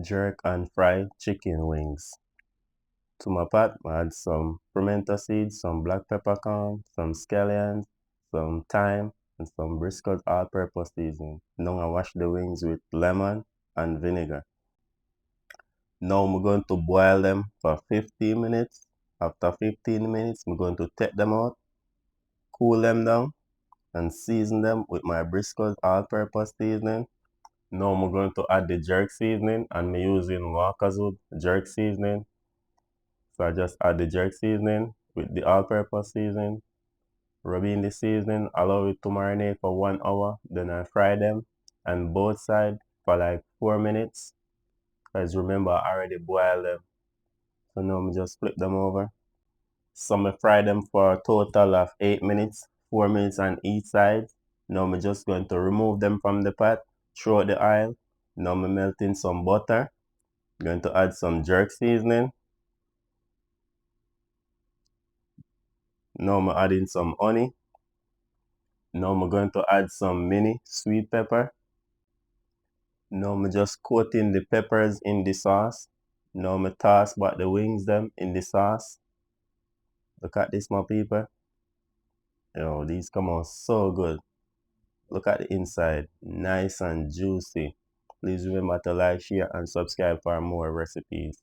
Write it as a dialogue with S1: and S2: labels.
S1: jerk and fry chicken wings. To my pot, I add some pimento seeds, some black peppercorn, some scallions, some thyme, and some Briscoe all-purpose seasoning. Now I wash the wings with lemon and vinegar. Now I'm going to boil them for 15 minutes. After 15 minutes, I'm going to take them out, cool them down, and season them with my Briscoe all-purpose seasoning. Now I'm going to add the jerk seasoning, and I'm using Walker's Wood jerk seasoning. So I just add the jerk seasoning with the all-purpose seasoning, rub in the seasoning, allow it to marinate for 1 hour. Then I fry them and both sides for like 4 minutes. Because remember, I already boiled them. So now I just flip them over. So I fry them for a total of 8 minutes, 4 minutes on each side. Now I'm just going to remove them from the pot, throw out the oil. Now I'm melting some butter. I'm going to add some jerk seasoning. Now I'm adding some honey. Now I'm going to add some mini sweet pepper. Now I'm just coating the peppers in the sauce. Now I'm toss back the wings them in the sauce. Look at this, my people. These come out so good. Look at the inside, nice and juicy. Please remember to like, share, and subscribe for more recipes.